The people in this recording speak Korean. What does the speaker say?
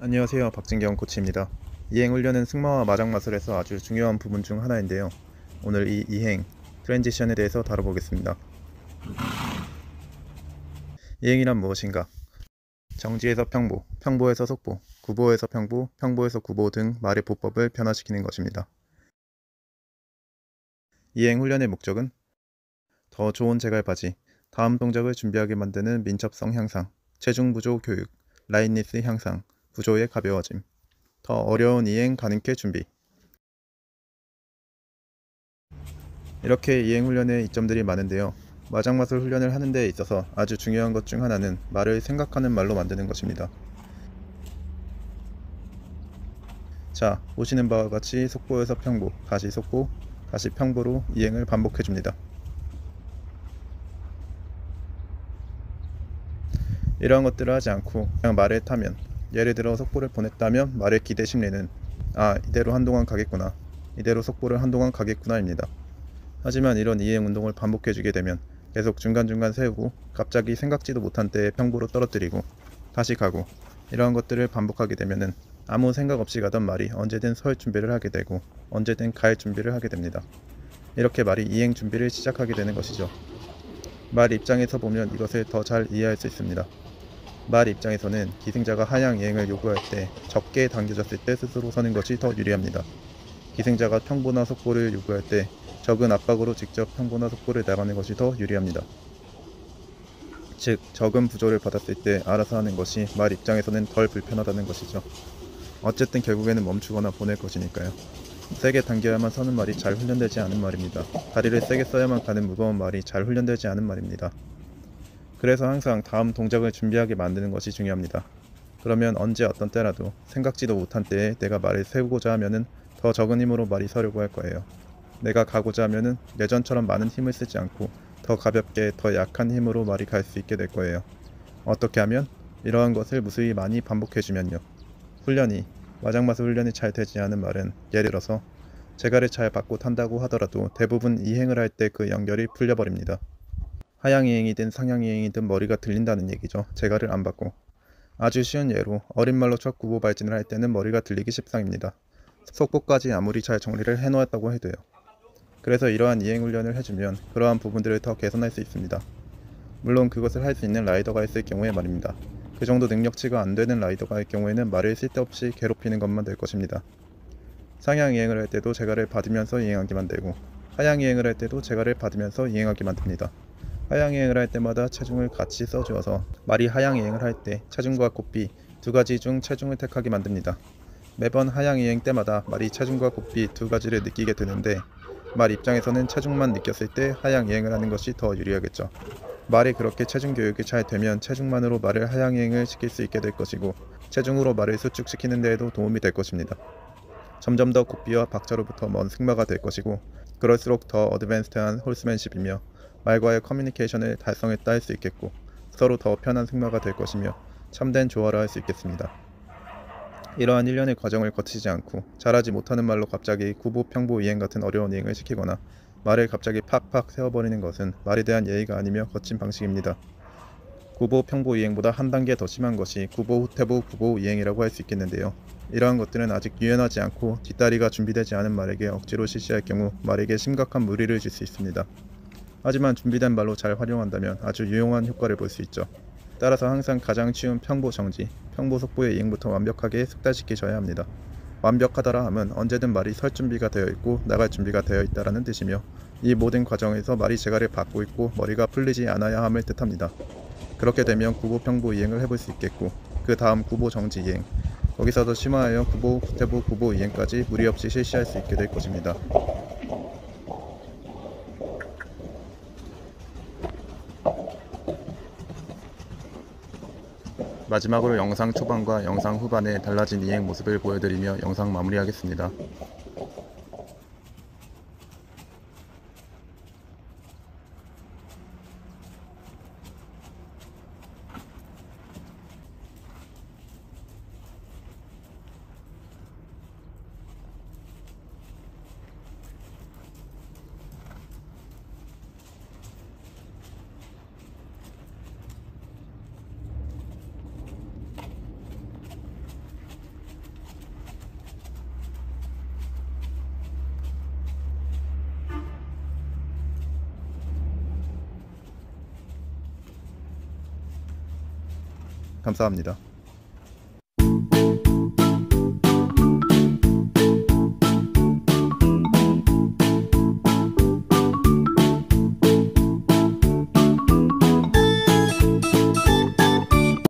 안녕하세요, 박진경 코치입니다. 이행훈련은 승마와 마장마술에서 아주 중요한 부분 중 하나인데요. 오늘 이 이행, 트랜지션에 대해서 다뤄보겠습니다. 이행이란 무엇인가? 정지에서 평보, 평보에서 속보, 구보에서 평보, 평보에서 구보 등 말의 보법을 변화시키는 것입니다. 이행 훈련의 목적은 더 좋은 제갈바지, 다음 동작을 준비하게 만드는 민첩성 향상, 체중 부조 교육, 라인니스 향상, 구조의 가벼워짐, 더 어려운 이행 가능케 준비. 이렇게 이행 훈련에 이점들이 많은데요. 마장마술 훈련을 하는 데 있어서 아주 중요한 것 중 하나는 말을 생각하는 말로 만드는 것입니다. 자, 보시는 바와 같이 속보에서 평보, 다시 속보, 다시 평보로 이행을 반복해줍니다. 이러한 것들을 하지 않고 그냥 말에 타면, 예를 들어 속보를 보냈다면 말의 기대 심리는 이대로 한동안 가겠구나, 이대로 속보를 한동안 가겠구나 입니다. 하지만 이런 이행 운동을 반복해주게 되면 계속 중간중간 세우고 갑자기 생각지도 못한 때에 평보로 떨어뜨리고 다시 가고, 이러한 것들을 반복하게 되면은 아무 생각 없이 가던 말이 언제든 설 준비를 하게 되고 언제든 갈 준비를 하게 됩니다. 이렇게 말이 이행 준비를 시작하게 되는 것이죠. 말 입장에서 보면 이것을 더 잘 이해할 수 있습니다. 말 입장에서는 기승자가 하향 이행을 요구할 때 적게 당겨졌을 때 스스로 서는 것이 더 유리합니다. 기승자가 평보나 속보를 요구할 때 적은 압박으로 직접 평보나 속보를 나가는 것이 더 유리합니다. 즉, 적은 부조를 받았을 때 알아서 하는 것이 말 입장에서는 덜 불편하다는 것이죠. 어쨌든 결국에는 멈추거나 보낼 것이니까요. 세게 당겨야만 서는 말이 잘 훈련되지 않은 말입니다. 다리를 세게 써야만 가는 무거운 말이 잘 훈련되지 않은 말입니다. 그래서 항상 다음 동작을 준비하게 만드는 것이 중요합니다. 그러면 언제 어떤 때라도 생각지도 못한 때에 내가 말을 세우고자 하면은 더 적은 힘으로 말이 서려고 할 거예요. 내가 가고자 하면은 예전처럼 많은 힘을 쓰지 않고 더 가볍게 더 약한 힘으로 말이 갈 수 있게 될 거예요. 어떻게 하면? 이러한 것을 무수히 많이 반복해주면요. 마장마술 훈련이 잘 되지 않은 말은 예를 들어서 제갈을 잘 받고 탄다고 하더라도 대부분 이행을 할 때 그 연결이 풀려버립니다. 하향이행이든 상향이행이든 머리가 들린다는 얘기죠. 제갈을 안 받고. 아주 쉬운 예로 어린 말로 첫 구보 발진을 할 때는 머리가 들리기 십상입니다. 속보까지 아무리 잘 정리를 해놓았다고 해도요. 그래서 이러한 이행 훈련을 해주면 그러한 부분들을 더 개선할 수 있습니다. 물론 그것을 할 수 있는 라이더가 있을 경우에 말입니다. 그 정도 능력치가 안 되는 라이더가 할 경우에는 말을 쓸데없이 괴롭히는 것만 될 것입니다. 상향 이행을 할 때도 제갈을 받으면서 이행하게 만들고 하향 이행을 할 때도 제갈을 받으면서 이행하게 만듭니다. 하향 이행을 할 때마다 체중을 같이 써주어서 말이 하향 이행을 할 때 체중과 고삐 두 가지 중 체중을 택하게 만듭니다. 매번 하향 이행 때마다 말이 체중과 고삐 두 가지를 느끼게 되는데 말 입장에서는 체중만 느꼈을 때 하향 이행을 하는 것이 더 유리하겠죠. 말이 그렇게 체중 교육이 잘 되면 체중만으로 말을 하향 이행을 시킬 수 있게 될 것이고 체중으로 말을 수축시키는 데에도 도움이 될 것입니다. 점점 더 고삐와 박자로부터 먼 승마가 될 것이고 그럴수록 더 어드밴스드한 홀스맨십이며 말과의 커뮤니케이션을 달성했다 할 수 있겠고 서로 더 편한 승마가 될 것이며 참된 조화를 할 수 있겠습니다. 이러한 일련의 과정을 거치지 않고 잘하지 못하는 말로 갑자기 구보, 평보, 이행 같은 어려운 이행을 시키거나 말을 갑자기 팍팍 세워버리는 것은 말에 대한 예의가 아니며 거친 방식입니다. 구보, 평보, 이행보다 한 단계 더 심한 것이 구보, 후퇴보, 구보, 이행이라고 할 수 있겠는데요. 이러한 것들은 아직 유연하지 않고 뒷다리가 준비되지 않은 말에게 억지로 실시할 경우 말에게 심각한 무리를 줄 수 있습니다. 하지만 준비된 말로 잘 활용한다면 아주 유용한 효과를 볼 수 있죠. 따라서 항상 가장 쉬운 평보 정지, 평보 속보의 이행부터 완벽하게 숙달시키셔야 합니다. 완벽하다라 함은 언제든 말이 설 준비가 되어 있고 나갈 준비가 되어 있다라는 뜻이며 이 모든 과정에서 말이 제갈을 받고 있고 머리가 풀리지 않아야 함을 뜻합니다. 그렇게 되면 구보 평보 이행을 해볼 수 있겠고 그 다음 구보 정지 이행, 거기서도 심화하여 구보, 후퇴보, 구보 이행까지 무리 없이 실시할 수 있게 될 것입니다. 마지막으로 영상 초반과 영상 후반의 달라진 이행 모습을 보여드리며 영상 마무리하겠습니다. 감사합니다.